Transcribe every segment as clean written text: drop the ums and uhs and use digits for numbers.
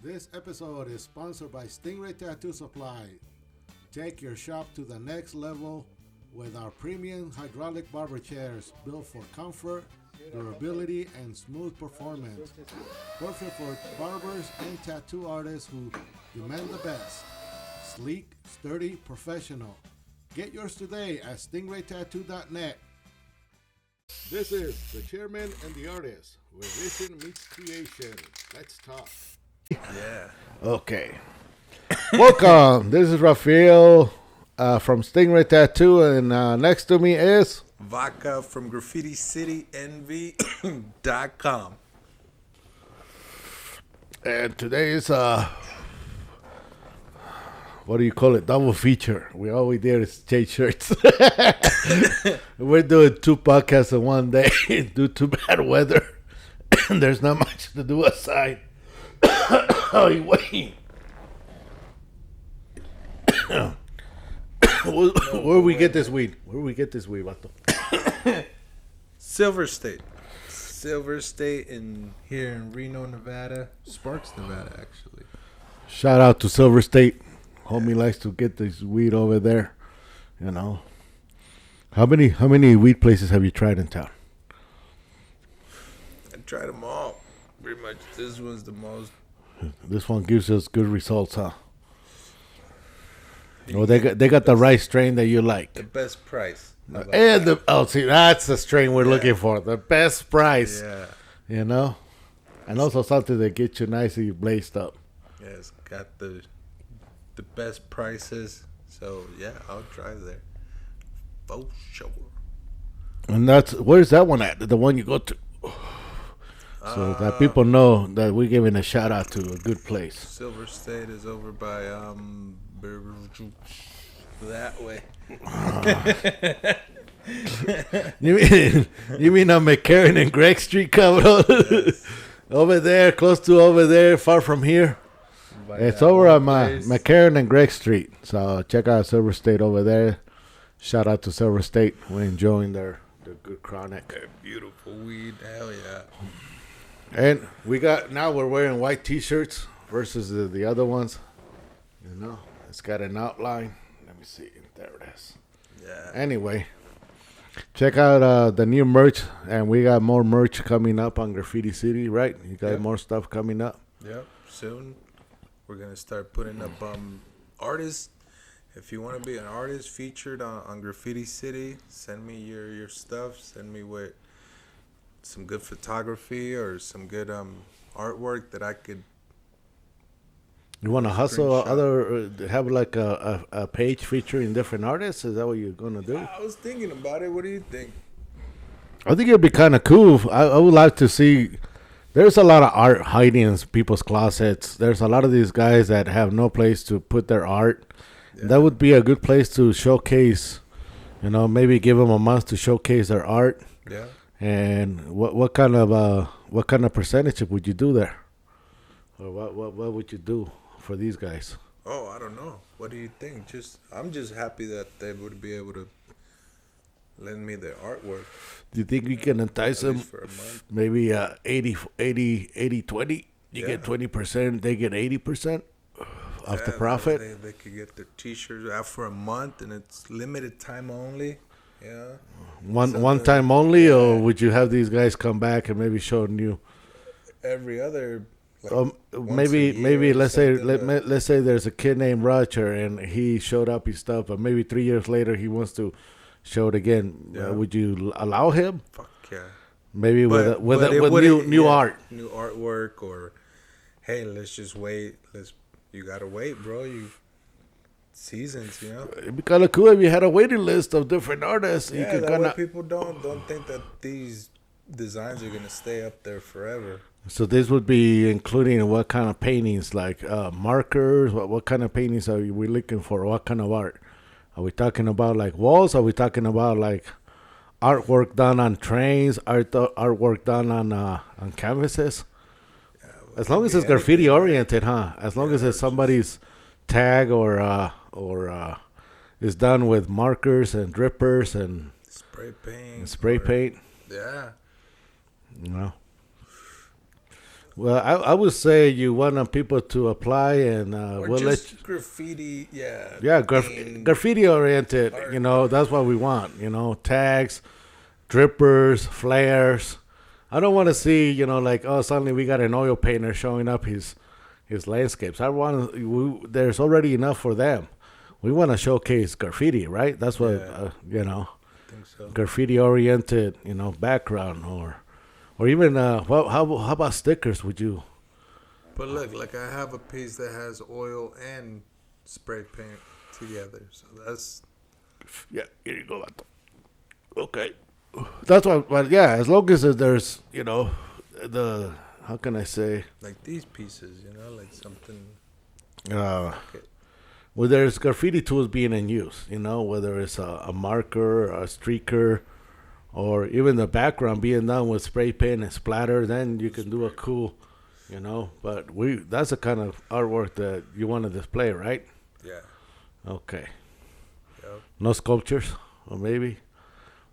This episode is sponsored by Stingray Tattoo Supply. Take your shop to the next level with our premium hydraulic barber chairs built for comfort, durability, and smooth performance. Perfect for barbers and tattoo artists who demand the best. Sleek, sturdy, professional. Get yours today at stingraytattoo.net. This is the chairman and the artist, where vision meets creation. Let's talk. Yeah. Okay. Welcome. This is Rafael from Stingray Tattoo, and next to me is Vodka from Graffiti City NV.com. And today is what do you call it? Double feature. All we did is change shirts. We're doing two podcasts in one day due to bad weather. There's not much to do outside. Oh, wait. Where we get this weed? Where we get this weed, Vato? Silver State in here in Reno, Nevada. Sparks, Nevada, actually. Shout out to Silver State. Homie likes to get this weed over there. You know. How many weed places have you tried in town? I tried them all. Pretty much this one's the most. This one gives us good results, huh? Oh, they got the right strain that you like. The best price. See, that's the strain we're looking for. The best price. Yeah. You know? And also something that gets you nicely blazed up. Yeah, it's got the best prices. So, yeah, I'll try there. For sure. And where's that one at? The one you go to? So that people know that we're giving a shout out to a good place. Silver State is over by that way. You mean on McCarran and Greg Street, cabrón? Yes. Over there, far from here. It's over on McCarran and Greg Street. So check out Silver State over there. Shout out to Silver State. We're enjoying their good chronic. Beautiful weed, hell yeah. And we're wearing white t-shirts versus the other ones. You know, it's got an outline. Let me see. There it is. Yeah. Anyway, check out the new merch, and we got more merch coming up on Graffiti City, right? You got more stuff coming up. Yep. Soon we're gonna start putting up artists. If you want to be an artist featured on Graffiti City, send me your stuff. Send me some good photography or some good artwork that I could. You want to hustle have like a page featuring different artists? Is that what you're gonna do? I was thinking about it. What do you think? I think it'd be kind of cool. I would like to see. There's a lot of art hiding in people's closets. There's a lot of these guys that have no place to put their art. Yeah. That would be a good place to showcase. You know, maybe give them a month to showcase their art. Yeah. And what kind of percentage would you do there? Or what would you do for these guys? Oh, I don't know. What do you think? I'm just happy that they would be able to lend me their artwork. Do you think we can entice them? For a month? Maybe 80, 20. You get 20%, they get 80% of the profit. They could get their t-shirts out for a month, and it's limited time only. Yeah. One time only, or would you have these guys come back and maybe show new? Every other. Maybe let's say there's a kid named Roger and he showed up his stuff, but maybe 3 years later he wants to show it again. Yeah. Would you allow him? Fuck yeah. Maybe with new art, new artwork, or hey, let's just wait. You gotta wait, bro. Seasons, you know. It'd be kind of cool if you had a waiting list of different artists. Yeah, that way people don't think that these designs are gonna stay up there forever. So this would be including what kind of paintings, like markers. What kind of paintings are we looking for? What kind of art? Are we talking about like walls? Are we talking about like artwork done on trains? Artwork done on canvases? Yeah, as long as it's graffiti oriented, huh? As long as it's somebody's tag or is done with markers and drippers and spray paint. Yeah. You know. Well, I would say you want people to apply, and Or we'll let just graffiti, themed graffiti oriented. art. That's what we want. Tags, drippers, flares. I don't want to see like, oh, suddenly we got an oil painter showing up his landscapes. There's already enough for them. We want to showcase graffiti, right? That's what I think so. graffiti oriented background, or even how about stickers? Would you? But look, like I have a piece that has oil and spray paint together. So that's Here you go. Okay, that's why. But yeah, as long as there's the how can I say like these pieces, like something. Okay. well, there's graffiti tools being in use. Whether it's a marker, a streaker, or even the background being done with spray paint and splatter. Then you can do a cool, But that's the kind of artwork that you want to display, right? Yeah. Okay. Yep. No sculptures, or maybe.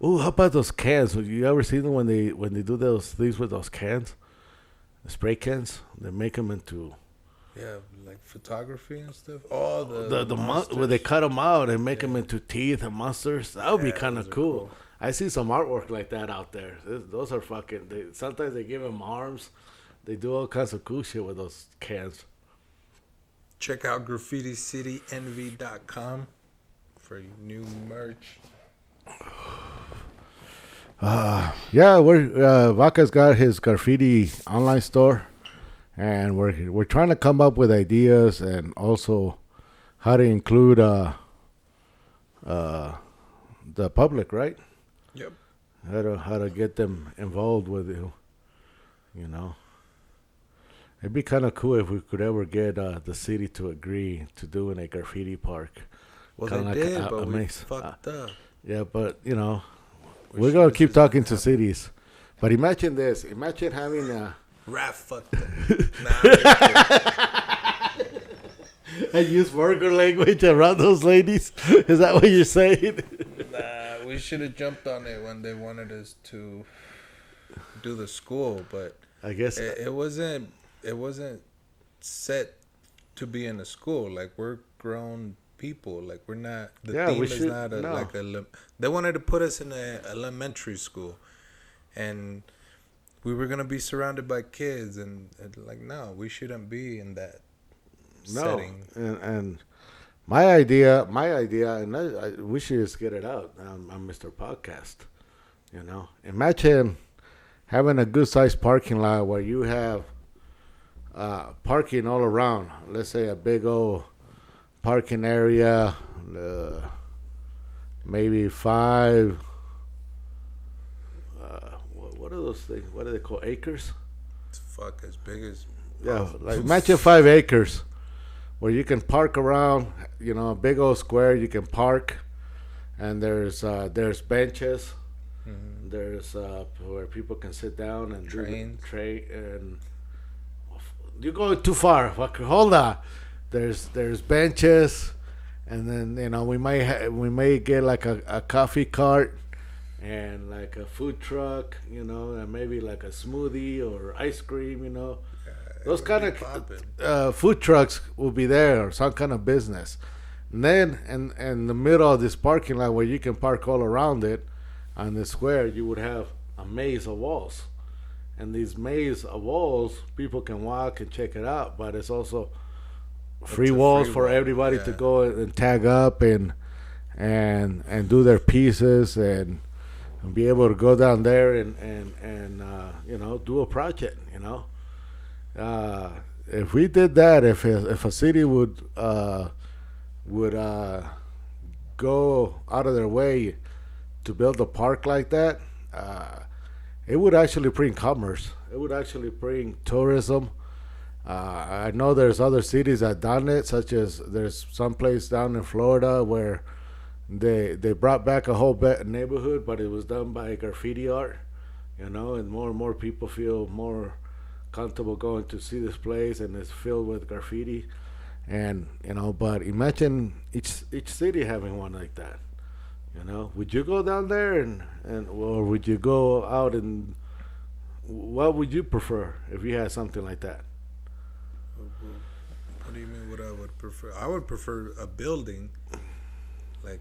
Oh, how about those cans? You ever seen them when they do those things with those cans, the spray cans? They make them into like photography and stuff. Oh, where they cut them out and make them into teeth and monsters. That would be kind of those are cool. I see some artwork like that out there. Those are fucking. Sometimes they give them arms. They do all kinds of cool shit with those cans. Check out graffiticityNV.com for new merch. Vaca's got his graffiti online store, and we're trying to come up with ideas and also how to include the public, right? Yep. How to get them involved with it, It'd be kind of cool if we could ever get the city to agree to doing a graffiti park. Well, Kinda they did, like but we fucked up. Yeah, but we're gonna keep talking to cities. But imagine this: imagine having a Rat fucked up. I use vulgar language around those ladies. Is that what you're saying? Nah, we should have jumped on it when they wanted us to do the school, but I guess it wasn't set to be in a school. Like, we're grown people. Like, we're not. The theme is not they wanted to put us in an elementary school, and we were gonna be surrounded by kids, and like, no, we shouldn't be in that setting. And my idea, and we should just get it out on Mr. Podcast. Imagine having a good sized parking lot where you have parking all around. Let's say a big old parking area, maybe 5. What are those things? What do they call, acres? It's as big as like imagine 5 acres where you can park around. A big old square you can park, and there's benches. Mm-hmm. There's where people can sit down and trains. And you're going too far. Hold on. There's benches, and then we may get like a coffee cart and like a food truck, and maybe like a smoothie or ice cream, those kind of food trucks will be there, or some kind of business. And then in the middle of this parking lot where you can park all around it on the square, you would have a maze of walls. And these maze of walls, people can walk and check it out, but it's also free walls for everybody to go and tag up and do their pieces and be able to go down there and do a project. If we did that, if a city would go out of their way to build a park like that, it would actually bring commerce. It would actually bring tourism. I know there's other cities that done it, such as there's some place down in Florida where they brought back a whole neighborhood, but it was done by graffiti art, and more people feel more comfortable going to see this place, and it's filled with graffiti, and but imagine each city having one like that. Would you go down there or would you go out and what would you prefer if you had something like that? What do you mean? What I would prefer? I would prefer a building, like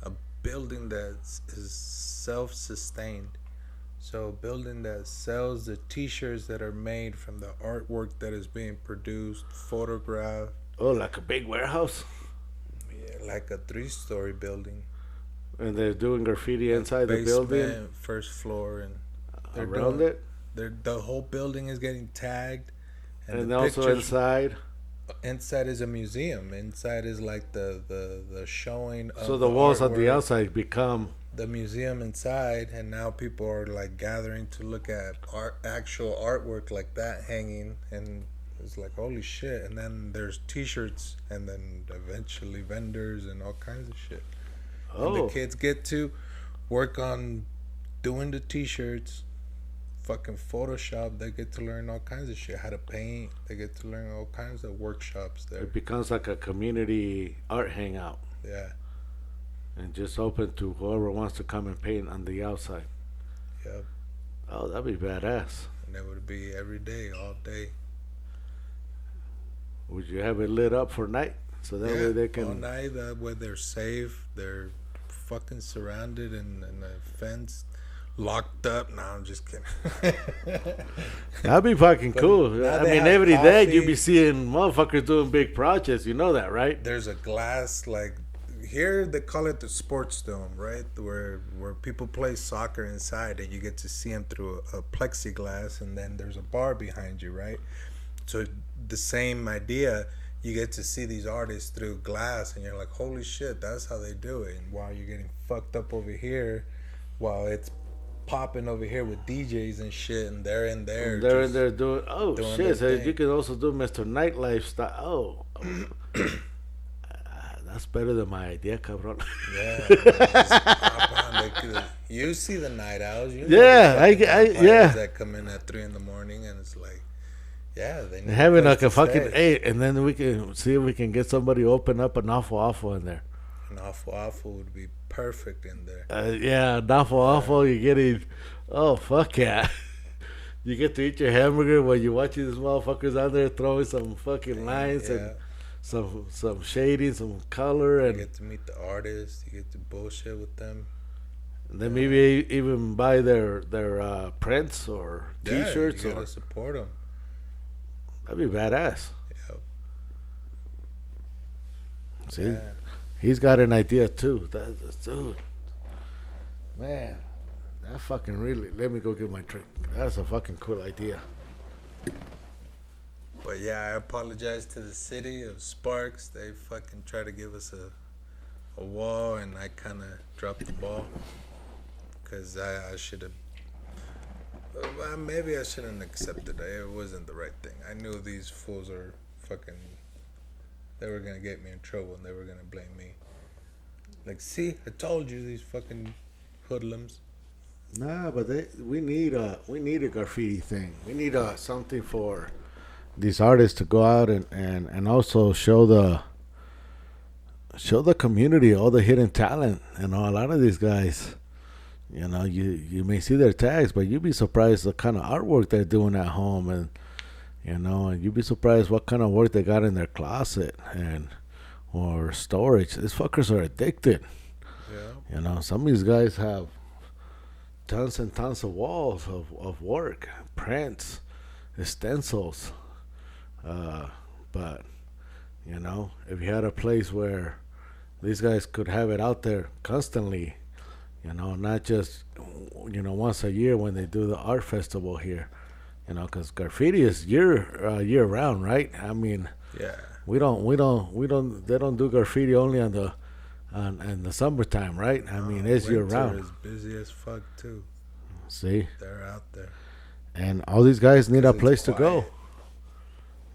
a building that is self-sustained. So a building that sells the T-shirts that are made from the artwork that is being produced, photographed. Oh, like a big warehouse? Yeah, like a 3-story building. And they're doing graffiti inside the building? First floor, and around it? The whole building is getting tagged. And also inside? Inside is a museum. Inside is like the showing of so the walls on the outside become the museum inside, and now people are like gathering to look at actual artwork like that hanging, and it's like holy shit. And then there's T-shirts, and then eventually vendors and all kinds of shit. And the kids get to work on doing the T-shirts, fucking Photoshop. They get to learn all kinds of shit, how to paint. They get to learn all kinds of workshops there. It becomes like a community art hangout. Yeah. And just open to whoever wants to come and paint on the outside. Yep. Oh, that'd be badass. And it would be every day, all day. Would you have it lit up for night? So that way they can... all night, that way they're safe. They're fucking surrounded and a fence, locked up. No, I'm just kidding. That'd be fucking cool. I mean, every coffee. day you'd be seeing motherfuckers doing big projects. You know that, right? There's a glass, like, here they call it the sports dome, right? Where people play soccer inside, and you get to see them through a plexiglass, and then there's a bar behind you, right? So the same idea, you get to see these artists through glass, and you're like, holy shit, that's how they do it. And while you're getting fucked up over here, while it's popping over here with DJs and shit, and they're in there. And they're in there doing shit. So you can also do Mr. Nightlife style. That's better than my idea, cabron. Yeah. You see the night owls. You know that come in at 3 a.m, and it's like, yeah, they need having like a fucking 8, and then we can see if we can get somebody to open up an awful in there. An awful would be perfect in there. Yeah, an awful. You're getting, oh fuck yeah. You get to eat your hamburger while you're watching these motherfuckers out there throwing some fucking lines and some shading, some color, and you get to meet the artists. You get to bullshit with them. And then maybe even buy their prints or T-shirts. You gotta support them. That'd be badass. Yep. See, he's got an idea too. Dude, man, that fucking really. Let me go get my drink. That's a fucking cool idea. But yeah, I apologize to the city of Sparks. They fucking tried to give us a wall, and I kind of dropped the ball because I should have. Well, maybe I shouldn't accept it. It wasn't the right thing. I knew these fools are fucking. They were gonna get me in trouble, and they were gonna blame me. Like, see, I told you, these fucking hoodlums. Nah, but we need a graffiti thing. We need something for these artists to go out and also show the community all the hidden talent. You know, a lot of these guys, you know, you may see their tags, but you'd be surprised the kind of artwork they're doing at home, and you know, and you'd be surprised what kind of work they got in their closet or storage. These fuckers are addicted. Yeah. You know, some of these guys have tons and tons of walls of work, prints, stencils. But you know, if you had a place where these guys could have it out there constantly, you know, not just, you know, once a year when they do the art festival here, you know, because graffiti is year round, right? I mean, yeah, they don't do graffiti only in the summertime, right? I mean, it's year round. Is busy as fuck too. See, they're out there, and all these guys need a place to go.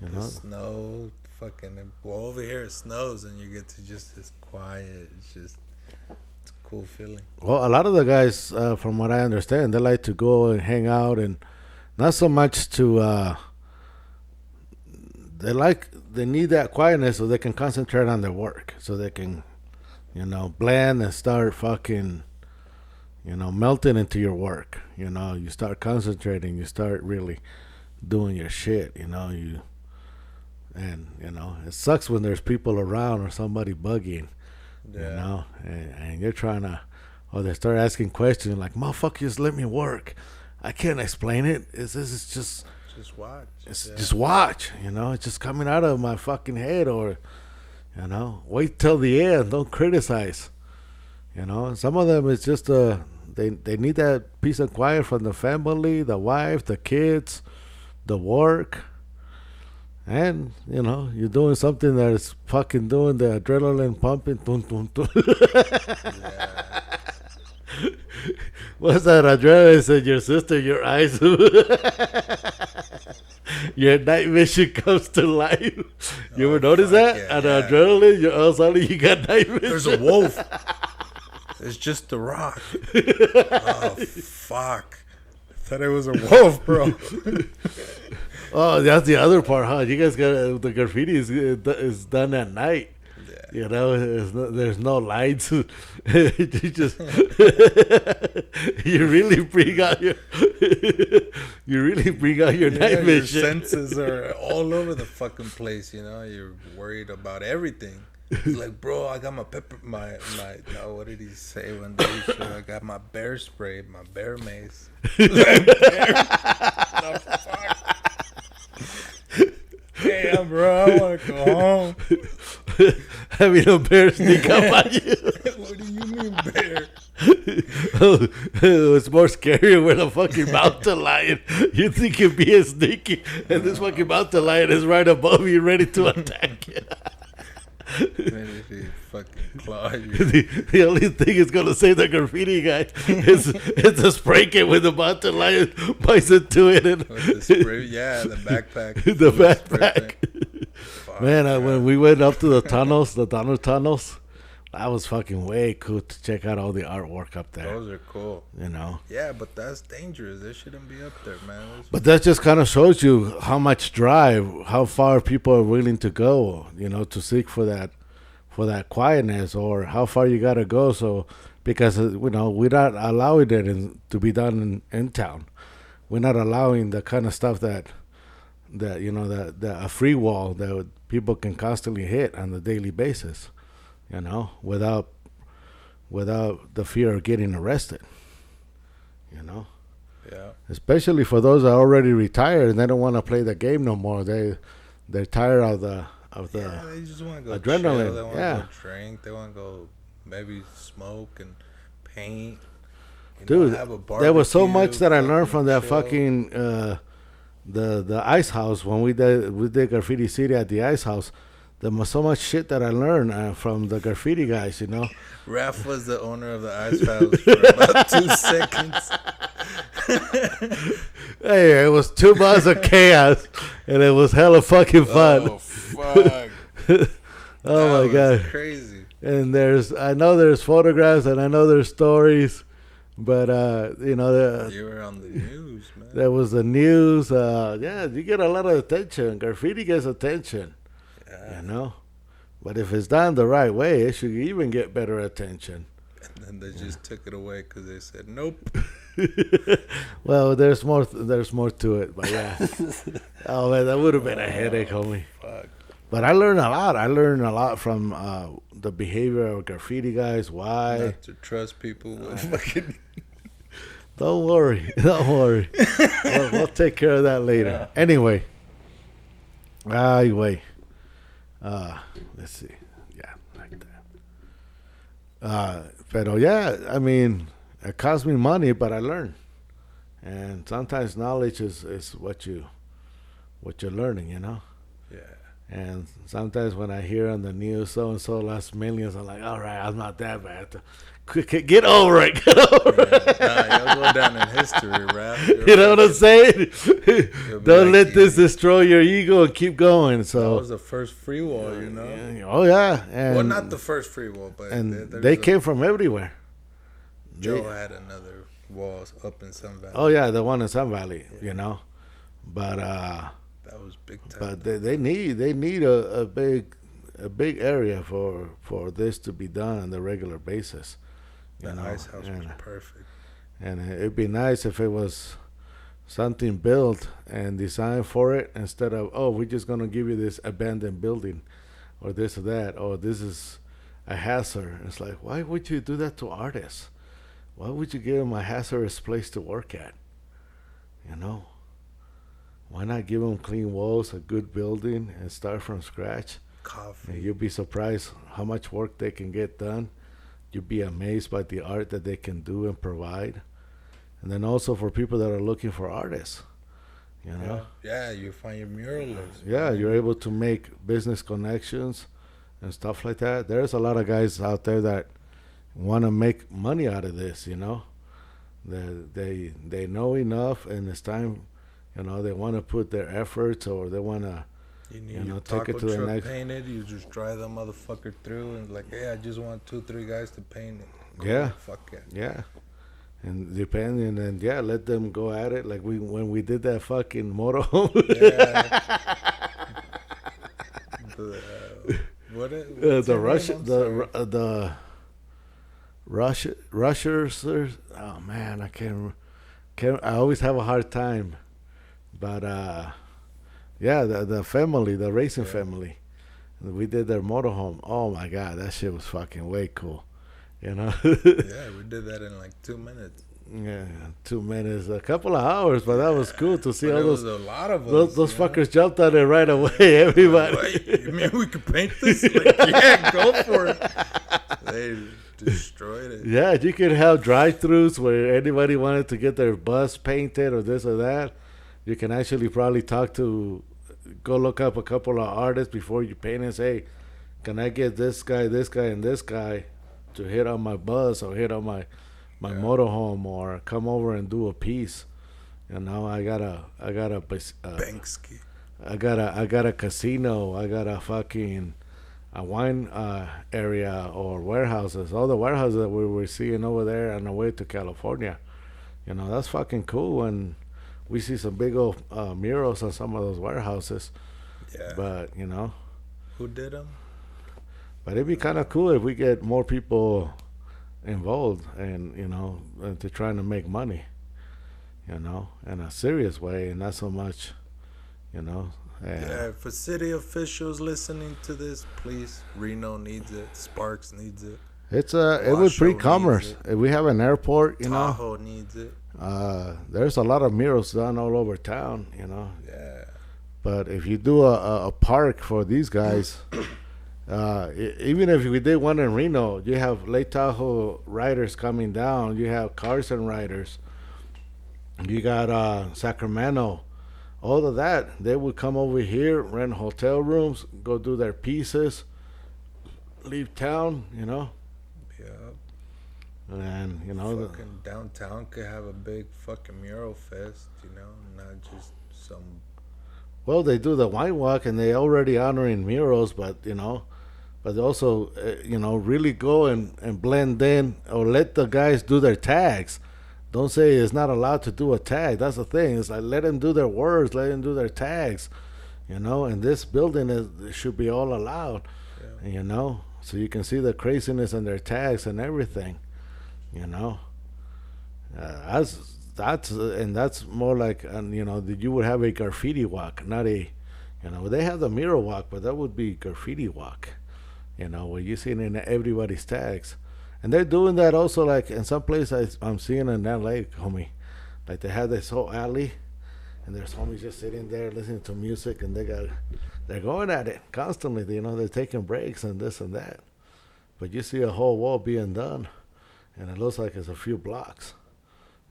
You know? Snow, fucking. Well, over here it snows, and you get to just it's quiet. It's a cool feeling. Well, a lot of the guys, from what I understand, they like to go and hang out, and not so much to. They need that quietness so they can concentrate on their work, so they can, you know, blend and start fucking, melting into your work. You start concentrating. You start really doing your shit. It sucks when there's people around or somebody bugging. Yeah. And you're trying to, or they start asking questions like, "Motherfucker, just let me work. I can't explain it. This is just." Just watch. Just watch, it's just coming out of my fucking head, or, wait till the end. Don't criticize, Some of them it's just they need that peace and quiet from the family, the wife, the kids, the work, and you're doing something that is fucking doing the adrenaline pumping. Dun, dun, dun. Yeah. What's that adrenaline? Said your sister, your eyes. Your night vision comes to life. You ever notice that? Yeah, An adrenaline, all of a sudden you got night vision. There's a wolf. It's just the rock. Oh, fuck. I thought it was a wolf, bro. Oh, that's the other part, huh? You guys got the graffiti is done at night. Yeah. There's no lights. You just you really bring out your night vision. Your senses are all over the fucking place. You're worried about everything. He's like, bro, I got my no, what did he say one day? He said, I got my bear spray, my bear mace. The fuck? Damn, bro, I want to go home. Having a bear sneak up on you. What do you mean, bear? It's more scary when a fucking mountain lion. You think you're being sneaky, and this fucking mountain lion is right above you, ready to attack you. Man, if he fucking claw you. The only thing is gonna save the graffiti guy is the spray can with the mountain lion bites into it and with the spray, yeah, the backpack. The backpack. Fuck, Man, when we went up to the tunnels, the tunnels, that was fucking way cool to check out all the artwork up there. Those are cool. Yeah, but that's dangerous. They shouldn't be up there, man. But that just kind of shows you how much drive, how far people are willing to go, to seek for that quietness, or how far you gotta go. So, because we're not allowing it to be done in town. We're not allowing the kind of stuff that a free wall that people can constantly hit on the daily basis. Without the fear of getting arrested. Yeah. Especially for those that are already retired and they don't want to play the game no more. They're tired of the they just want to go adrenaline. Chill. They want to go drink. They want to go maybe smoke and paint. Dude, there was so much that I learned from that chill. fucking the ice house when we did Graffiti City at the ice house. There was so much shit that I learned from the graffiti guys, Raph was the owner of the ice house for about 2 seconds. Hey, it was 2 months of chaos, and it was hella fucking fun. Oh, fuck. Oh, my God. Crazy. And I know there's photographs, and I know there's stories, but, you were on the news, man. There was the news. Yeah, you get a lot of attention. Graffiti gets attention. Yeah. But if it's done the right way, it should even get better attention. And then they just took it away because they said nope. Well, there's more to it, but yeah. Oh man, that would have been a headache, homie. Fuck. But I learned a lot. I learned a lot from the behavior of graffiti guys. Why? Not to trust people with fucking. Don't worry. We'll take care of that later. Yeah. Anyway. Let's see. Yeah, like that. But yeah, I mean, it cost me money, but I learned. And sometimes knowledge is what you're learning, Yeah. And sometimes when I hear on the news so and so lost millions, I'm like, all right, I'm not that bad. Get over it. Nah, you'll go down in history, Raph. You know what I'm saying? Don't let this destroy your ego and keep going. So that was the first free wall, Oh yeah. And, well, not the first free wall, but they came from everywhere. Joe had another wall up in Sun Valley. Oh yeah, the one in Sun Valley, But that was big time. But they need a big area for this to be done on the regular basis. The ice house was perfect. And it'd be nice if it was something built and designed for it instead of, oh, we're just going to give you this abandoned building or this or that, or this is a hazard. It's like, why would you do that to artists? Why would you give them a hazardous place to work at? You know? Why not give them clean walls, a good building, and start from scratch? Coffee. And you'll be surprised how much work they can get done. You'll be amazed by the art that they can do and provide. And then also for people that are looking for artists, you know? Yeah, you find your muralists. Yeah, you're able to make business connections and stuff like that. There's a lot of guys out there that want to make money out of this, you know? They know enough, and it's time, you know, they want to put their efforts, or they want to, you know, take it to the next. Painted, you just drive that motherfucker through and like, hey, I just want 2-3 guys to paint it. Cool, yeah. Fuck it. Yeah. And depending, and yeah, let them go at it. Like when we did that fucking motorhome. Yeah. The Rushers. Oh man, I can't. I always have a hard time. But yeah, the family, the racing family, we did their motorhome. Oh my god, that shit was fucking way cool. You know? Yeah, we did that in like 2 minutes. Yeah, 2 minutes, a couple of hours, but that was cool to see all those. A lot of us, those fuckers jumped on it right away. Everybody. Wait, you mean we could paint this? Like, yeah, go for it. They destroyed it. Yeah, you could have drive-throughs where anybody wanted to get their bus painted or this or that. You can actually probably go look up a couple of artists before you paint and say, can I get this guy, and this guy to hit on my bus or hit on my motorhome, or come over and do a piece. You know, I got a Banksy. I got a casino. I got a wine area or warehouses. All the warehouses that we were seeing over there on the way to California. You know, that's fucking cool. And we see some big old murals on some of those warehouses. Yeah. But, you know. Who did them? But it'd be kind of cool if we get more people involved and, you know, to trying to make money, you know, in a serious way and not so much, you know. Yeah, for city officials listening to this, please, Reno needs it. Sparks needs it. It would bring commerce. If we have an airport, you know. Tahoe needs it. There's a lot of murals done all over town, you know. Yeah. But if you do a park for these guys, even if we did one in Reno, you have Lake Tahoe riders coming down. You have Carson riders. You got Sacramento. All of that, they would come over here, rent hotel rooms, go do their pieces, leave town, you know. Yeah. And, you know. Fucking downtown could have a big fucking mural fest, you know, not just some. Well, they do the wine walk, and they already honoring murals, but, you know. But also, you know, really go and blend in, or let the guys do their tags. Don't say it's not allowed to do a tag. That's the thing. It's like, let them do their words, let them do their tags, you know. And this building should be all allowed, you know. So you can see the craziness in their tags and everything, you know. That's more like, you know, you would have a graffiti walk, not a, you know, they have the mural walk, but that would be graffiti walk. You know, where you see it in everybody's tags. And they're doing that also, like, in some place I'm seeing in LA, homie. Like, they have this whole alley, and there's homies just sitting there listening to music, and they're going at it constantly. You know, they're taking breaks and this and that. But you see a whole wall being done, and it looks like it's a few blocks,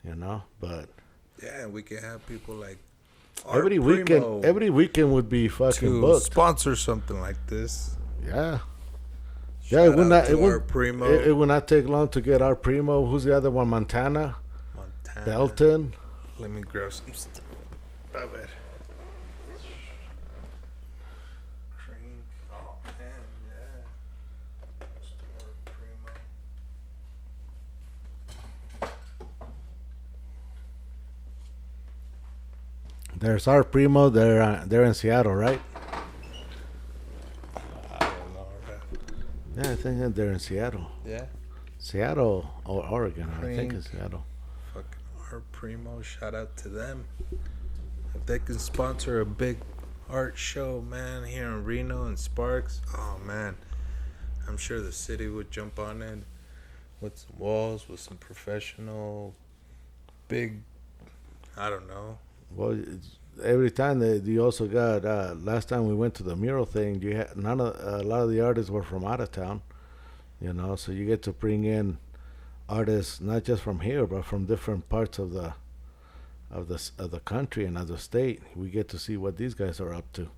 you know. But yeah, we can have people like every weekend would be fucking booked. Sponsor something like this. Yeah. Yeah, it would not take long to get our Primo. Who's the other one? Montana. Belton. Let me grab some stuff. Oh, man. Oh, man, yeah. There's our Primo. They're in Seattle, right? Yeah, I think they're in Seattle. Yeah. Seattle or Oregon. I think it's Seattle. Fucking Art Primo, shout out to them. If they can sponsor a big art show, man, here in Reno and Sparks, oh man, I'm sure the city would jump on it with some walls, with some professional, big, I don't know. Well, every time you also got. Last time we went to the mural thing, you had a lot of the artists were from out of town. So you get to bring in artists not just from here, but from different parts of the country and of the state. We get to see what these guys are up to,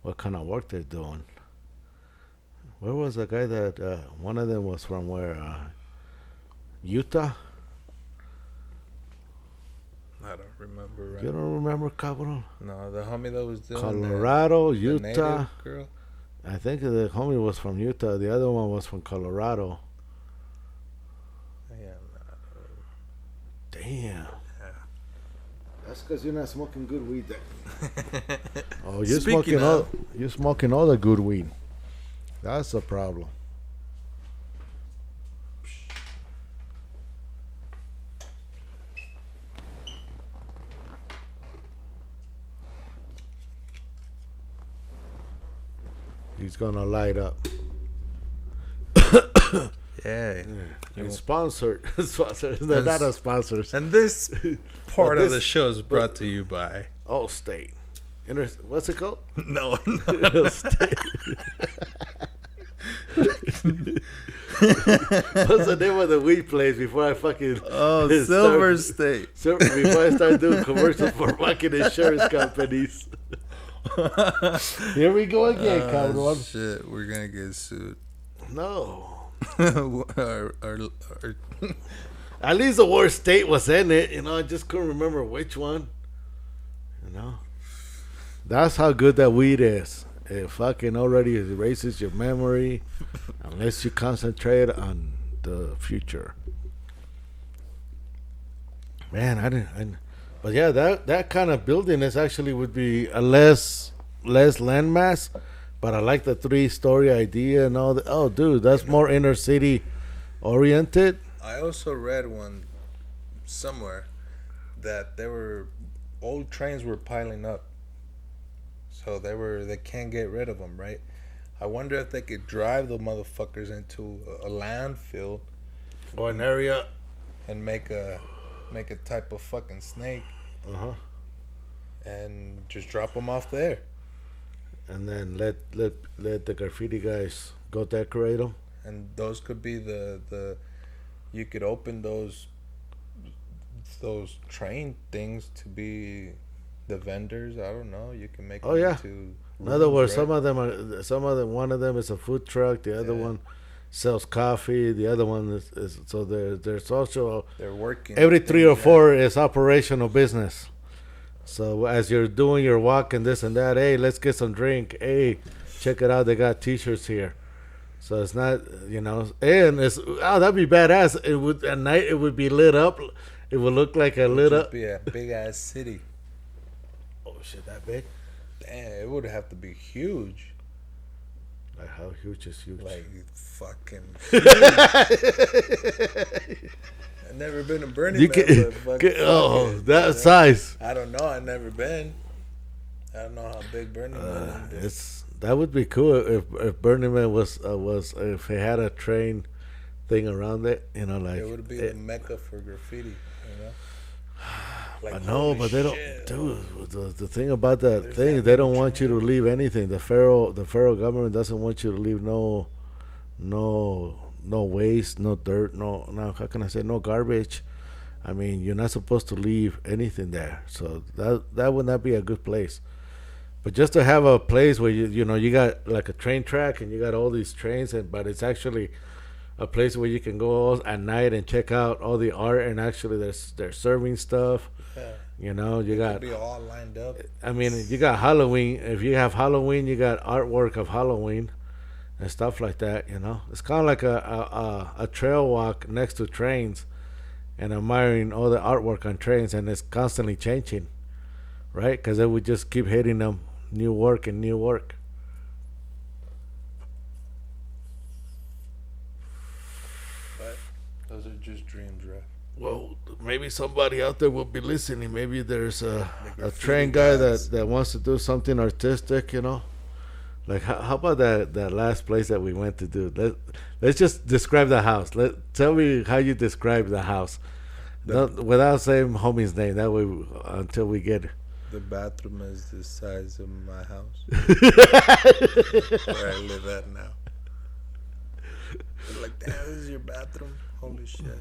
what kind of work they're doing. Where was the guy that one of them was from? Where Utah? I don't remember. Right. You don't remember, cabrón? No, the homie that was doing Colorado, the Utah. native girl. I think the homie was from Utah. The other one was from Colorado. Yeah. Damn. Yeah. That's because you're not smoking good weed there. Oh, you're smoking all the good weed. That's the problem. He's gonna light up. Yeah. It's sponsored. They're not a sponsors. And this part of the show is brought to you by Allstate. What's it called? No. Allstate. What's the name of the weed place before I fucking Silver State. Before I start doing commercials for fucking insurance companies. Here we go again, cabrón. Shit, we're gonna get sued. No. our At least the word state was in it. I just couldn't remember which one. That's how good that weed is. It fucking already erases your memory unless you concentrate on the future. Man, I didn't. But yeah, that kind of building is actually would be a less landmass. But I like the 3-story idea and all that. Oh, dude, that's more inner city oriented. I also read one somewhere that there were old trains were piling up, so they can't get rid of them, right? I wonder if they could drive the motherfuckers into a landfill Or an area. and make a type of fucking snake and just drop them off there. And then let the graffiti guys go decorate them. And those could be the you could open those train things to be the vendors. I don't know. You can make them into In other words, right? one of them is a food truck. The other one sells coffee. The other one is so there's also They're working. every 3 or 4 is operational business. So as you're doing your walk and this and that, hey, let's get some drink. Hey, check it out. They got T-shirts here. So it's not, and it's that'd be badass. It would at night. It would be lit up. It would look like a lit up. Be a big ass city. Oh shit, that big? Damn, it would have to be huge. Like how huge is huge? Like fucking. I've never been to Burning Man. That size. I don't know. I've never been. I don't know how big Burning Man is. That would be cool if Burning Man was if it had a train thing around it. Like it would be the mecca for graffiti. Like, I know, but they don't. shit. Dude, the thing about that thing, they don't want you to leave anything. The federal government doesn't want you to leave no waste, no dirt, no. How can I say no garbage? I mean, you're not supposed to leave anything there. So that would not be a good place. But just to have a place where you got like a train track and you got all these trains, but it's actually a place where you can go at night and check out all the art, and actually they're serving stuff. Yeah. You got be all lined up. I mean, you got Halloween. If you have Halloween, you got artwork of Halloween and stuff like that. It's kind of like a trail walk next to trains, and admiring all the artwork on trains, and it's constantly changing, right? Because they would just keep hitting them new work and new work. But those are just dreams, right? well, maybe somebody out there will be listening. Maybe there's a graffiti train guy guys. that wants to do something artistic, you know. Like how about that last place that we went to do? Let's just describe the house. Tell me how you describe the house, without saying homie's name. That way, until we get. The bathroom is the size of my house where I live at now. I'm like, damn, this is your bathroom? Holy shit.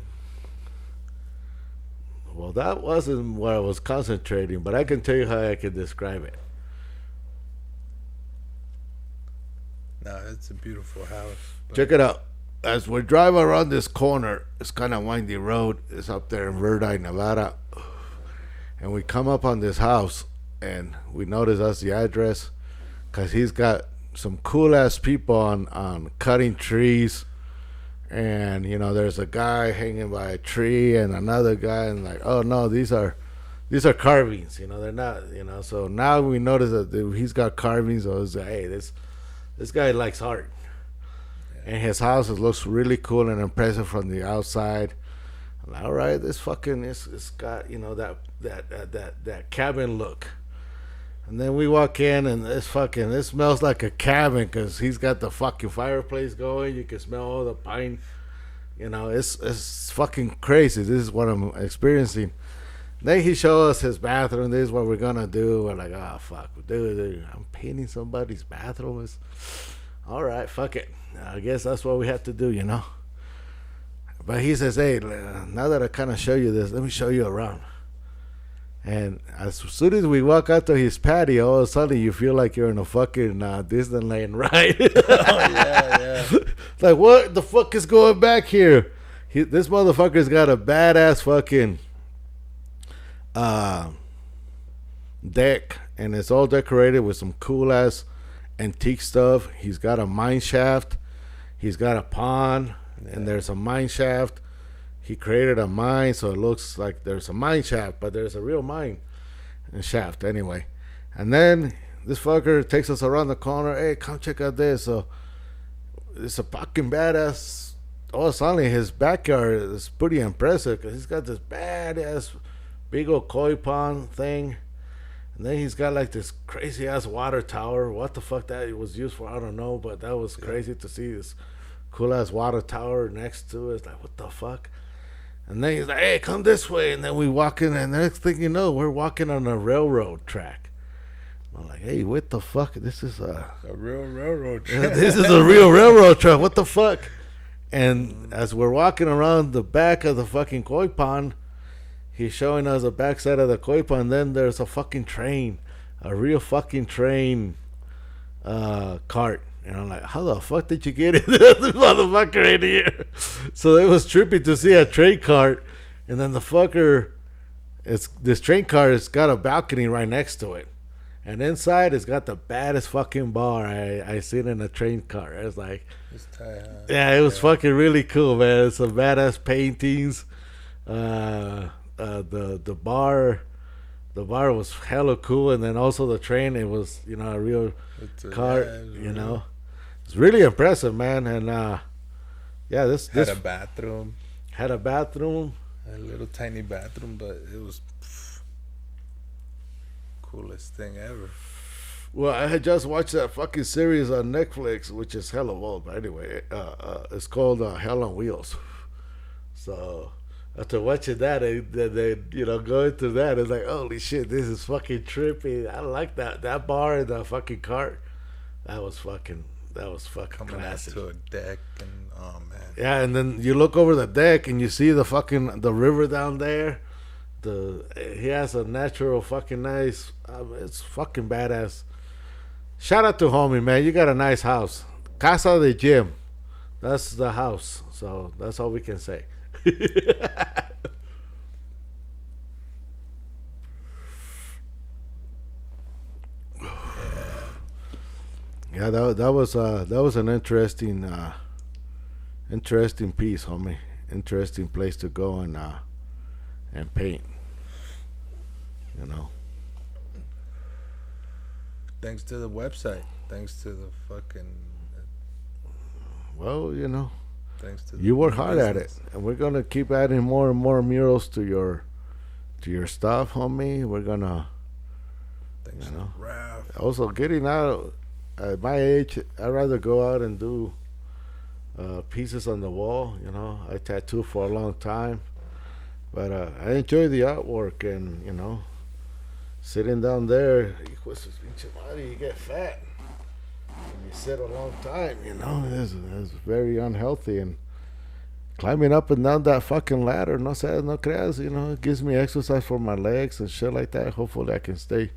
Well, that wasn't where I was concentrating, but I can tell you how I can describe it. No, it's a beautiful house. Check it out. As we drive around this corner, it's kind of windy road. It's up there in Verdi, Nevada. And we come up on this house, and we notice that's the address, because he's got some cool-ass people on cutting trees. And, you know, there's a guy hanging by a tree and another guy, and like, oh, no, these are carvings. You know, they're not, you know. So now we notice that he's got carvings. So it's like, hey, this guy likes art. And his house looks really cool and impressive from the outside. Like, all right, this fucking it's got, you know, that cabin look. And then we walk in, and it smells like a cabin, because he's got the fucking fireplace going. You can smell all the pine. You know, it's fucking crazy. This is what I'm experiencing. Then he showed us his bathroom. This is what we're gonna do. We're like, oh fuck, dude, I'm painting somebody's bathroom. It's all right, fuck it. I guess that's what we have to do, you know. But he says, hey, now that I kind of show you this, let me show you around. And as soon as we walk out to his patio, all of a sudden you feel like you're in a fucking Disneyland ride. Oh, yeah. It's like, what the fuck is going back here? This motherfucker's got a badass fucking deck, and it's all decorated with some cool ass antique stuff. He's got a mine shaft. He's got a pond, and there's a mine shaft. He created a mine, so it looks like there's a mine shaft, but there's a real mine and shaft anyway. And then this fucker takes us around the corner. Hey, come check out this. So it's a fucking badass. Oh, suddenly his backyard is pretty impressive, because he's got this badass big old koi pond thing. And then he's got like this crazy ass water tower. What the fuck that was used for, I don't know, but that was crazy to see this cool ass water tower next to it. It's like, what the fuck? And then he's like, hey, come this way. And then we walk in, and the next thing you know, we're walking on a railroad track. I'm like, hey, what the fuck? This is a real railroad track. This is a real railroad track. What the fuck? And as we're walking around the back of the fucking koi pond, he's showing us the backside of the koi pond. Then there's a fucking train, a real fucking train cart. And I'm like, how the fuck did you get in this motherfucker in here? So it was trippy to see a train cart. And then the fucker, this train cart has got a balcony right next to it. And inside it's got the baddest fucking bar I seen in a train cart. It's like, It's tight, huh? yeah, it was fucking really cool, man. Some badass paintings. The bar was hella cool. And then also the train, it was, you know, a real cart, you know. It's really impressive, man. And this had a bathroom. Had a bathroom. A little tiny bathroom, but it was coolest thing ever. Well, I had just watched that fucking series on Netflix, which is hella old, but anyway, it's called Hell on Wheels. So after watching that, they you know, go into that, it's like, holy shit, this is fucking trippy. I like that bar and the fucking cart. That was fucking Coming classic. out to a deck, and oh man. Yeah, and then you look over the deck and you see the river down there. He has a natural fucking nice. It's fucking badass. Shout out to homie, man. You got a nice house. Casa de Gym. That's the house. So that's all we can say. Yeah, that was an interesting piece, homie. Interesting place to go and paint. You know. Thanks to the website. Thanks to the fucking. Well, you know, Thanks to You work the hard at it, business. and we're gonna keep adding more and more murals to your stuff, homie. We're gonna, Thanks you to know. Raph. Also, getting out at my age, I'd rather go out and do pieces on the wall. You know, I tattooed for a long time, but I enjoy the artwork, and sitting down there, you get fat. And you sit a long time. It's very unhealthy, and climbing up and down that fucking ladder, no sabes, no creas, it gives me exercise for my legs and shit like that. Hopefully I can stay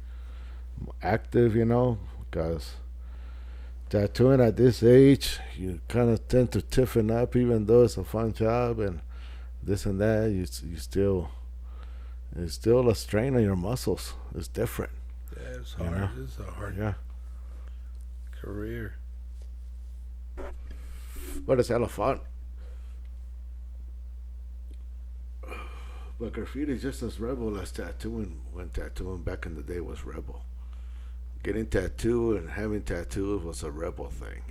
active, because tattooing at this age, you kind of tend to stiffen up, even though it's a fun job and this and that. It's still a strain on your muscles. It's different. Yeah, it's You hard. know? It's a hard Yeah, career. but it's hella fun. But graffiti is just as rebel as tattooing, when tattooing back in the day was rebel. Getting tattooed and having tattoos was a rebel thing,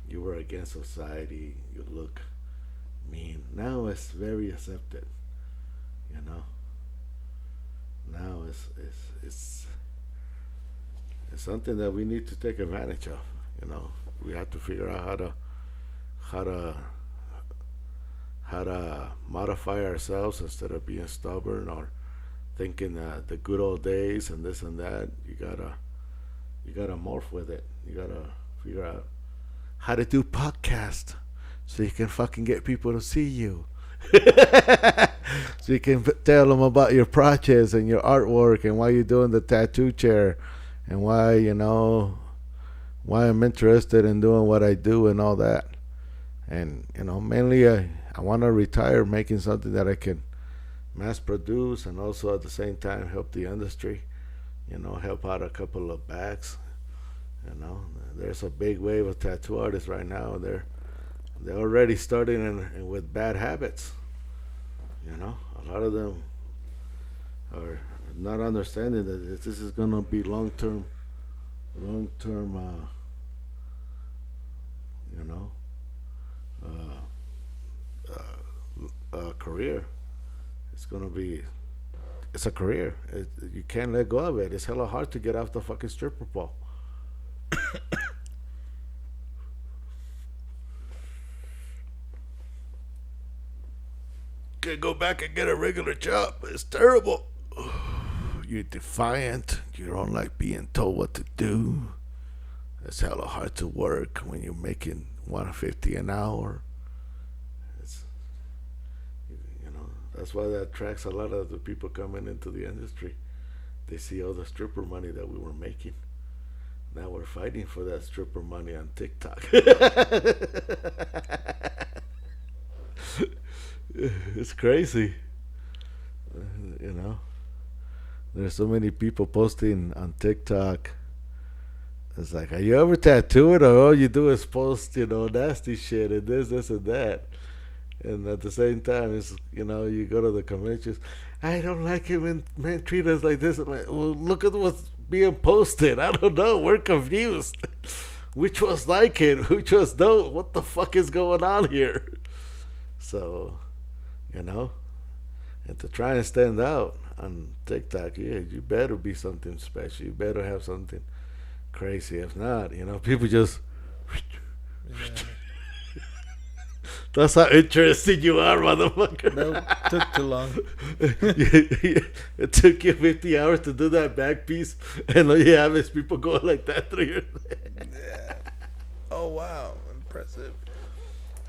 You were against society, you look mean. Now it's very accepted, Now it's something that we need to take advantage of, We have to figure out how to modify ourselves instead of being stubborn or thinking the good old days and this and that. You gotta morph with it. You gotta figure out how to do podcast so you can fucking get people to see you. So you can tell them about your projects and your artwork and why you're doing the tattoo chair and why I'm interested in doing what I do and all that. And mainly I want to retire making something that I can mass produce and also at the same time help the industry, help out a couple of backs. There's a big wave of tattoo artists right now. They're already starting in with bad habits. A lot of them are not understanding that this is gonna be long-term, career. It's a career. You can't let go of it. It's hella hard to get off the fucking stripper pole. Can't go back and get a regular job. It's terrible. You're defiant. You don't like being told what to do. It's hella hard to work when you're making $150 an hour. That's why that attracts a lot of the people coming into the industry. They see all the stripper money that we were making. Now we're fighting for that stripper money on TikTok. It's crazy. There's so many people posting on TikTok. It's like, are you ever tattooed, or all you do is post, nasty shit and this and that? And at the same time, it's, you go to the conventions. I don't like it when men treat us like this. I'm like, well, look at what's being posted. I don't know. We're confused. Which was like it? Which was no? What the fuck is going on here? So, and to try and stand out on TikTok, you better be something special. You better have something crazy. If not, people just... Yeah. That's how interesting you are, motherfucker. Nope, took too long. It took you 50 hours to do that back piece, and all you have is people going like that through your head. Yeah. Oh, wow. Impressive.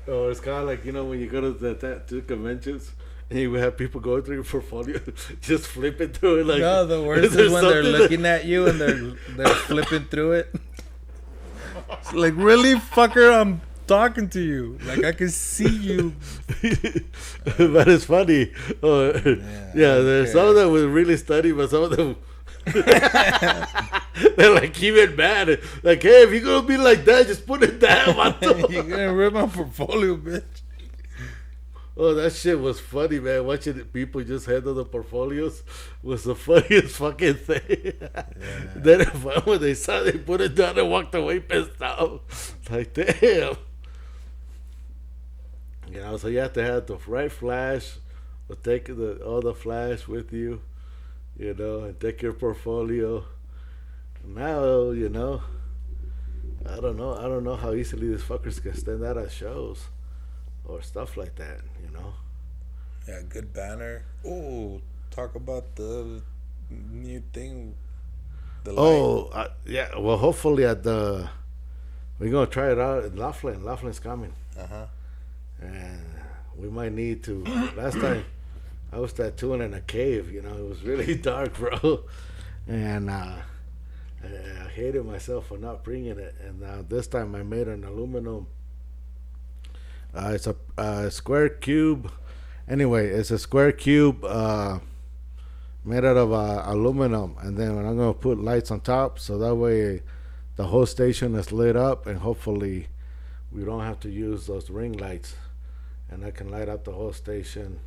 Oh, it's kind of like, when you go to the tattoo conventions, and you have people going through your portfolio, just flipping through it. Like, No, the worst is when they're looking at you and they're flipping through it. It's like, really, fucker, I'm talking to you. Like, I can see you. But it's funny. Oh, yeah, there's some of them was really study, but some of them they're like even mad. Like, hey, if you're gonna be like that, just put it down. You're gonna rip my portfolio, bitch. Oh, that shit was funny, man. Watching people just handle the portfolios was the funniest fucking thing. Yeah. Then when they saw, they put it down and walked away pissed off. Like, damn. You know, so you have to have the right flash, or take all the flash with you, you know, and take your portfolio. Now, you know, I don't know. I don't know how easily these fuckers can stand out at shows or stuff like that, you know. Yeah, good banner. Oh, talk about the new thing. The light. Yeah. Well, hopefully we're gonna try it out in Laughlin. Laughlin's coming, and we might need to. Last time I was tattooing in a cave. You know, it was really dark, bro, and I hated myself for not bringing it. And this time I made an aluminum. It's a square cube. Anyway, it's a square cube made out of aluminum, and then I'm gonna put lights on top, so that way the whole station is lit up, and hopefully we don't have to use those ring lights, and I can light up the whole station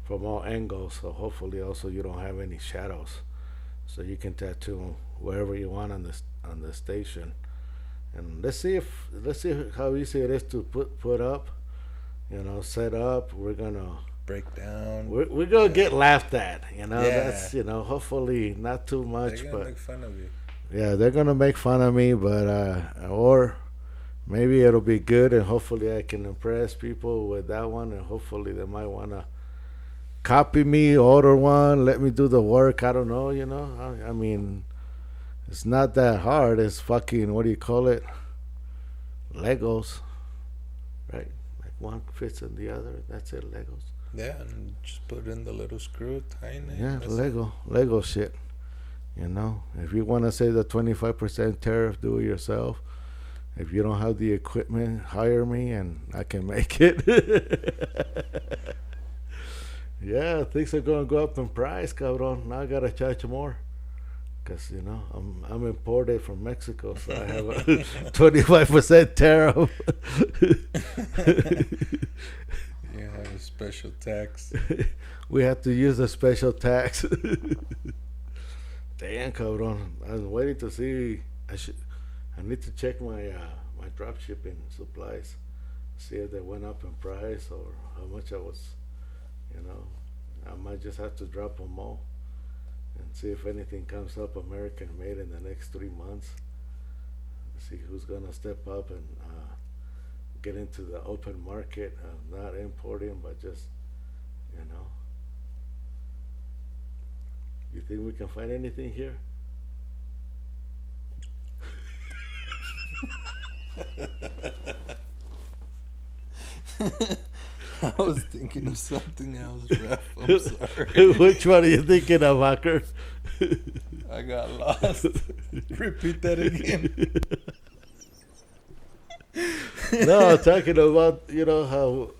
from all angles. So hopefully also you don't have any shadows, so you can tattoo wherever you want on the station. And let's see how easy it is to put up. You know, set up. We're gonna break down. We're gonna get laughed at. You know, Yeah. that's, you know, hopefully not too much, They're but gonna make fun of you. yeah, they're gonna make fun of me, but or maybe it'll be good, and hopefully I can impress people with that one, and hopefully they might wanna copy me, order one, let me do the work. I don't know, you know. I mean, it's not that hard. It's fucking, what do you call it? Legos, right? Like one fits in the other. That's it, Legos. Yeah, and just put in the little screw, tighten it. Yeah, That's Lego shit. You know, if you want to save the 25% tariff, do it yourself. If you don't have the equipment, hire me and I can make it. Yeah, things are going to go up in price, cabrón. Now I got to charge more. Because, you know, I'm imported from Mexico, so I have a 25% tariff. You have a special tax. We have to use a special tax. Damn, cabrón. I was waiting to see. I need to check my drop shipping supplies. See if they went up in price or how much I was, you know. I might just have to drop them all and see if anything comes up American made in the next 3 months. See who's gonna step up and get into the open market, not importing, but just, you know. You think we can find anything here? I was thinking of something else, Ref. I'm sorry. Which one are you thinking of, Hacker? I got lost. Repeat that again. No, I'm talking about, you know, how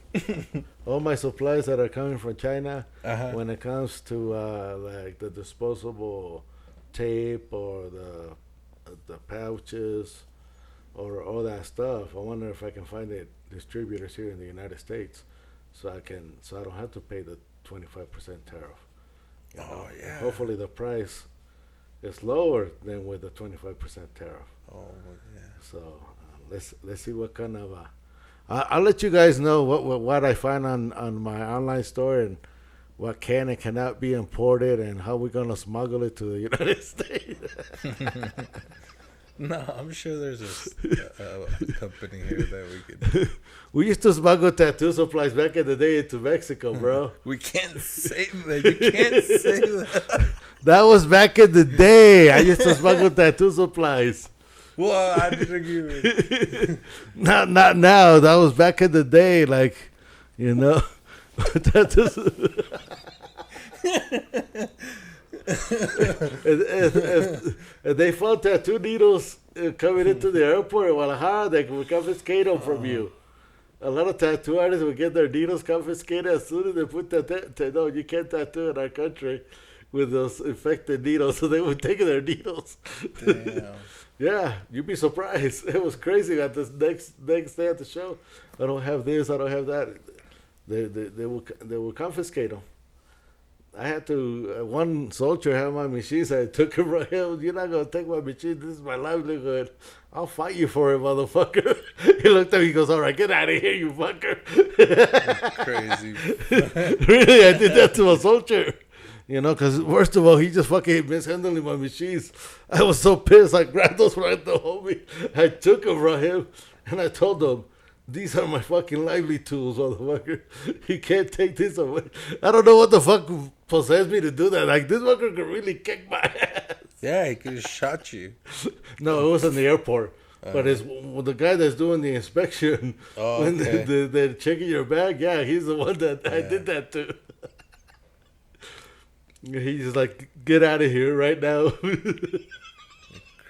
all my supplies that are coming from China, when it comes to like the disposable tape or the pouches or all that stuff, I wonder if I can find the distributors here in the United States, so I don't have to pay the 25% tariff. You know? Oh yeah. Hopefully the price is lower than with the 25% tariff. Oh yeah. So let's see what kind of. I'll let you guys know what I find on my online store and what can and cannot be imported and how we're gonna smuggle it to the United States. No, I'm sure there's a company here that we could. We used to smuggle tattoo supplies back in the day into Mexico, bro. We can't say that. You can't say that. That was back in the day. I used to smuggle tattoo supplies. Well, I didn't give it. Not now. That was back in the day, like, you know. If they found tattoo needles coming into the airport in Guadalajara, they would confiscate them from you. A lot of tattoo artists would get their needles confiscated as soon as they put that. No, you can't tattoo in our country with those infected needles, so they would take their needles. Damn. Yeah, you'd be surprised. It was crazy. At this next day at the show, I don't have this, I don't have that. They will confiscate them. I had to. One soldier had my machines. I took him right here. You're not gonna take my machine. This is my livelihood. I'll fight you for it, motherfucker. He looked at me, he goes, all right, get out of here, you fucker. Crazy. Really, I did that to a soldier. You know, because first of all, he just fucking mishandling my machines. I was so pissed. I grabbed those right the homie. I took them from him, and I told him, these are my fucking lively tools, motherfucker. You can't take this away. I don't know what the fuck possessed me to do that. Like, this fucker could really kick my ass. Yeah, he could have shot you. No, it was in the airport. But it's the guy that's doing the inspection. Oh, when okay. they're checking your bag, yeah, he's the one that I did that to. He's like, get out of here right now.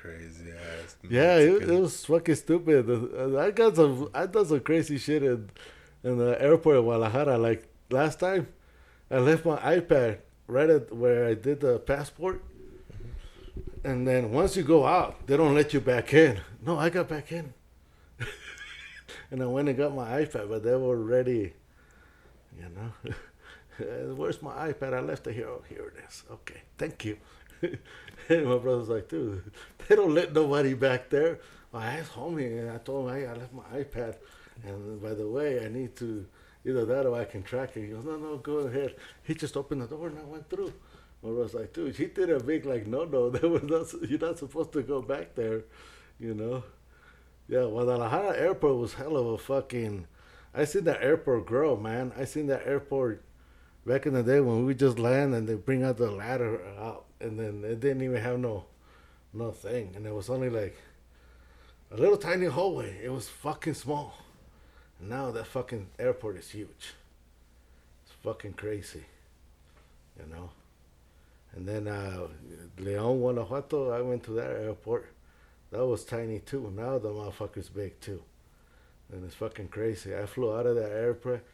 Crazy ass. Yeah, it was fucking stupid. I done some crazy shit in the airport in Guadalajara. Like last time, I left my iPad right at where I did the passport. And then once you go out, they don't let you back in. No, I got back in. And I went and got my iPad, but they were ready, you know. Where's my iPad? I left it here. Oh, here it is. Okay, thank you. And my brother's like, dude, they don't let nobody back there. I asked homie, and I told him, hey, I left my iPad. And by the way, I need to, either that or I can track it. He goes, no, go ahead. He just opened the door and I went through. My brother's like, dude, he did a big, like, no, you're not supposed to go back there, you know. Yeah, Guadalajara airport was hell of a fucking, I seen that airport grow, man. I seen that airport back in the day when we just land and they bring out the ladder out, and then it didn't even have no thing, and it was only like a little tiny hallway. It was fucking small. And now that fucking airport is huge. It's fucking crazy, you know. And then Leon, Guanajuato, I went to that airport. That was tiny too. Now the motherfucker's big too, and it's fucking crazy. I flew out of that airport.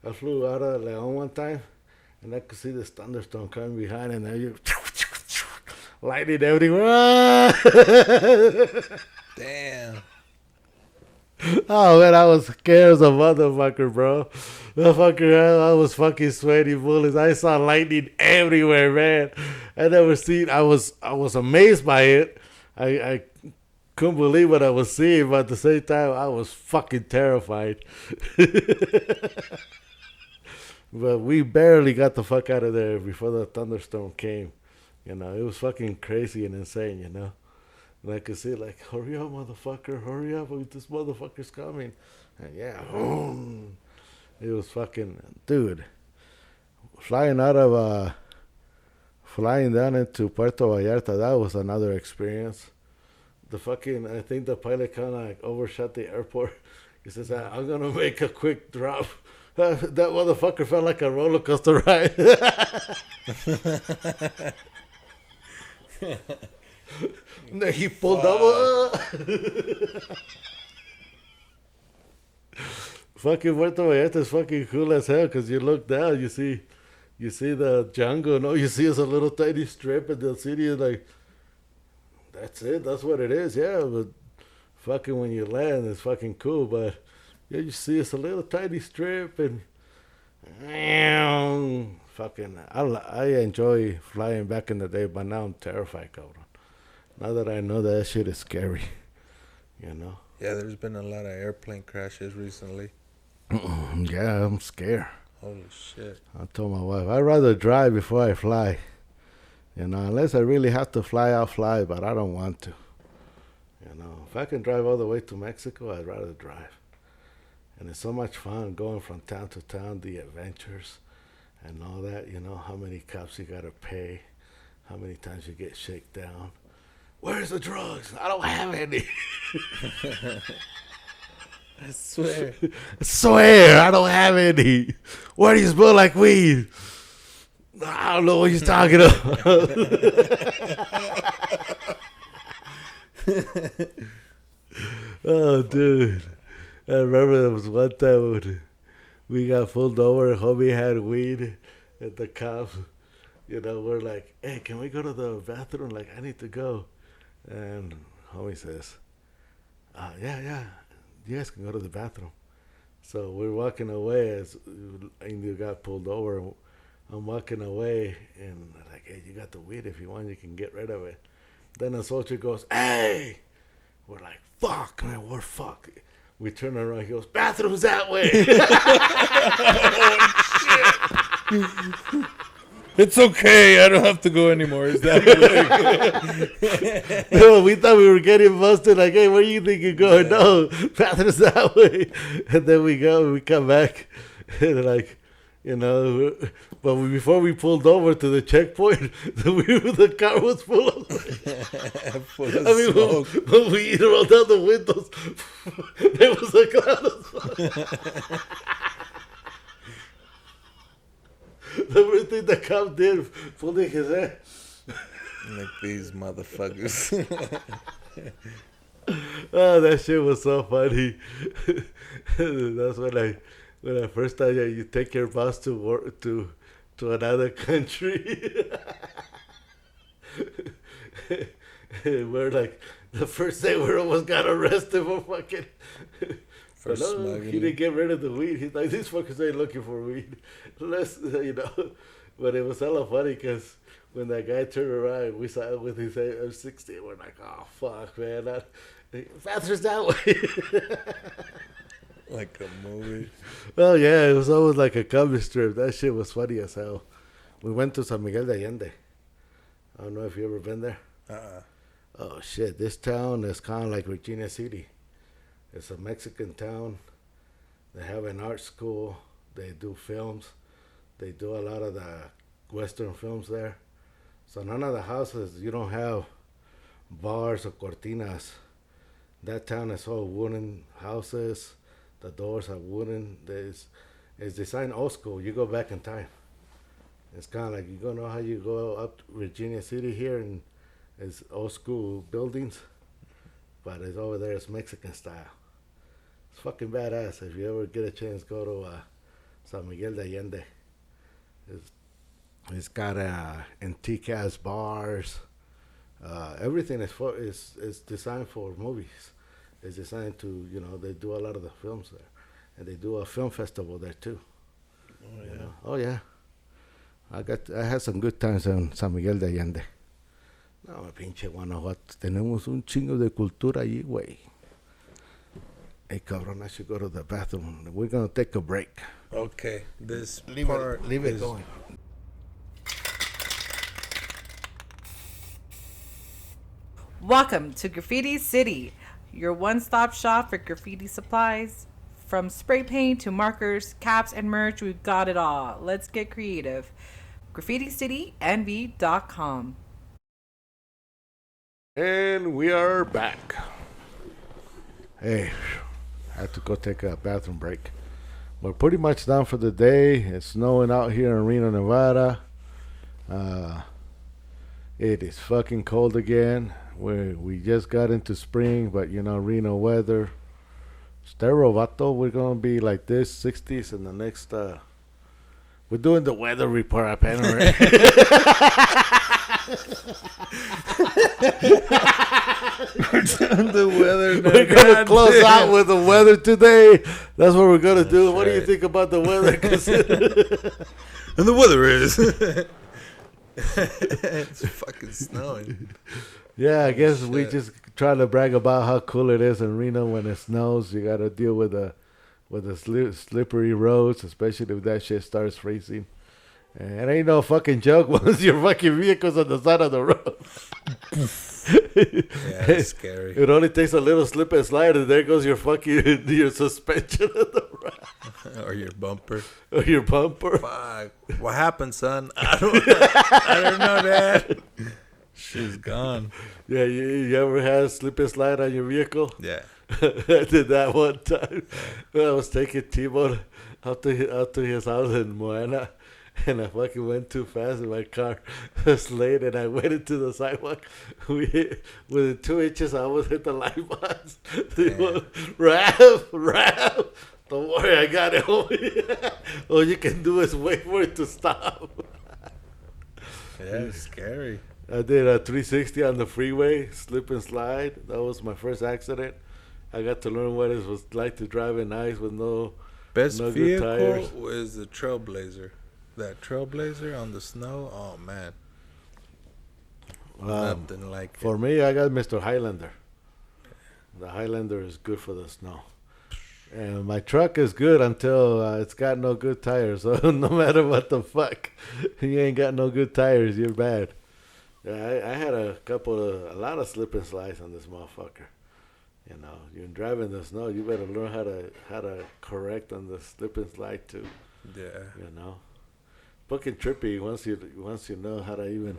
I flew out of Leon one time, and I could see this thunderstorm coming behind, and now you lightning everywhere. Damn. Oh man, I was scared as a motherfucker, bro. The fucker, I was fucking sweaty bullets. I saw lightning everywhere, man. I never seen. I was amazed by it. I couldn't believe what I was seeing, but at the same time, I was fucking terrified. But we barely got the fuck out of there before the thunderstorm came. You know, it was fucking crazy and insane, you know. And I could see, like, hurry up, motherfucker, hurry up, this motherfucker's coming. And yeah, it was fucking, dude, flying down into Puerto Vallarta, that was another experience. I think the pilot kind of like overshot the airport. He says, I'm going to make a quick drop. That motherfucker felt like a roller coaster ride. And then he pulled up. Fucking Puerto Vallarta is fucking cool as hell because you look down, you see the jungle. No, you see it's a little tiny strip, and the city is like, that's it. That's what it is. Yeah, but fucking when you land, it's fucking cool. But yeah, you see it's a little tiny strip, and fucking, I enjoy flying back in the day, but now I'm terrified, cabrón. Now that I know that shit is scary, you know. Yeah, there's been a lot of airplane crashes recently. Yeah, I'm scared. Holy shit. I told my wife, I'd rather drive before I fly. You know, unless I really have to fly, I'll fly, but I don't want to. You know, if I can drive all the way to Mexico, I'd rather drive. And it's so much fun going from town to town, the adventures and all that. You know, how many cops you got to pay, how many times you get shaken down. Where's the drugs? I don't have any. I swear. I don't have any. Why do you smell like weed? I don't know what you're talking about. Oh, dude. I remember there was one time when we got pulled over and homie had weed at the cops. You know, we're like, hey, can we go to the bathroom? Like, I need to go. And homie says, yeah, you guys can go to the bathroom. So we're walking away as Indio got pulled over. And I'm walking away, and I'm like, hey, you got the weed. If you want, you can get rid of it. Then a soldier goes, hey! We're like, fuck, man, we're fucked. We turn around. He goes, bathroom's that way. It's okay. I don't have to go anymore. Is that way? No, we thought we were getting busted. Like, hey, where do you think you're going? Yeah. No, bathroom's that way. And then we go, we come back, and like, you know, but before we pulled over to the checkpoint, the car was full of smoke. When we rolled down the windows, there was a cloud of smoke. The first thing the cop did, pulling his head. Like these motherfuckers. Oh, that shit was so funny. That's when I first time you take your bus to work to another country. We're like the first day we almost got arrested for fucking. But no, he didn't get rid of the weed. He's like, these fuckers ain't looking for weed. Let's, you know. But it was hella funny because when that guy turned around, we saw it with his M60. We're like, oh fuck, man, faster's that way. Like a movie. Well, yeah, it was always like a comic strip. That shit was funny as hell. We went to San Miguel de Allende. I don't know if you ever been there. Oh shit, this town is kind of like Virginia City. It's a Mexican town. They have an art school. They do films. They do a lot of the Western films there. So none of the houses, you don't have bars or cortinas. That town is all wooden houses. The doors are wooden. It's designed old school. You go back in time. It's kind of like, you gonna know how you go up to Virginia City here, and it's old school buildings, but it's over there. It's Mexican style. It's fucking badass. If you ever get a chance, go to San Miguel de Allende. It's got antique ass bars. Everything is designed for movies. It's designed to, you know, they do a lot of the films there, and they do a film festival there too. Oh yeah. You know? Oh yeah. I had some good times en San Miguel de Allende. No, pinche Guanajuato. Tenemos un chingo de cultura allí, güey. Hey, cabrón, I should go to the bathroom. We're going to take a break. Okay. This Leave part it going. Welcome to Graffiti City, your one-stop shop for graffiti supplies. From spray paint to markers, caps, and merch, we've got it all. Let's get creative. GraffitiCityNV.com. And we are back. Hey, I had to go take a bathroom break. We're pretty much done for the day. It's snowing out here in Reno, Nevada. It is fucking cold again. We just got into spring, but you know, Reno weather. Stereo vato, we're gonna be like this, 60s in the next. We're doing the weather report apparently. The weather. We're gonna close out with the weather today. That's what we're gonna do. What do you think about the weather? And the weather is. It's fucking snowing. Yeah, I guess we just try to brag about how cool it is in Reno when it snows. You gotta deal with the slippery roads, especially if that shit starts freezing. And it ain't no fucking joke once your fucking vehicle's on the side of the road. Yeah, it's scary. It only takes a little slip and slide, and there goes your fucking your suspension of the road. Or your bumper. Or your bumper. Fuck. What happened, son? I don't know, Dad. She's gone. Yeah, you ever had a slip and slide on your vehicle? Yeah. I did that one time. I was taking T-Bone out to his house in Moana, and I fucking went too fast in my car. Was late, and I went into the sidewalk. Within 2 inches, I almost hit the light box. Rap. Don't worry, I got it. All you can do is wait for it to stop. Yeah, it's scary. I did a 360 on the freeway, slip and slide. That was my first accident. I got to learn what it was like to drive in ice with no Best no vehicle good tires. was the Trailblazer. That Trailblazer on the snow, oh man. Nothing like for it. me, I got Mr. Highlander. The Highlander is good for the snow. And my truck is good until it's got no good tires. So no matter what the fuck, you ain't got no good tires, you're bad. Yeah, I had a lot of slip and slides on this motherfucker. You know, you're driving the snow, you better learn how to correct on the slip and slide too. Yeah. You know, fucking trippy once you know how to even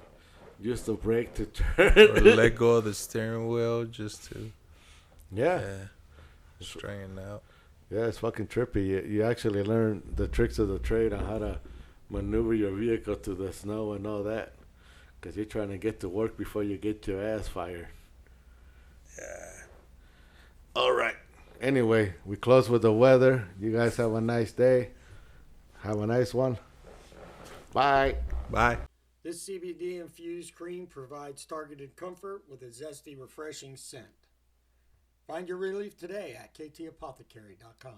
use the brake to turn. Or let go of the steering wheel just to. Yeah. Straighten out. Yeah, it's fucking trippy. You actually learn the tricks of the trade on how to maneuver your vehicle through the snow and all that. Because you're trying to get to work before you get your ass fired. Yeah. All right. Anyway, we close with the weather. You guys have a nice day. Have a nice one. Bye. Bye. This CBD-infused cream provides targeted comfort with a zesty, refreshing scent. Find your relief today at ktapothecary.com.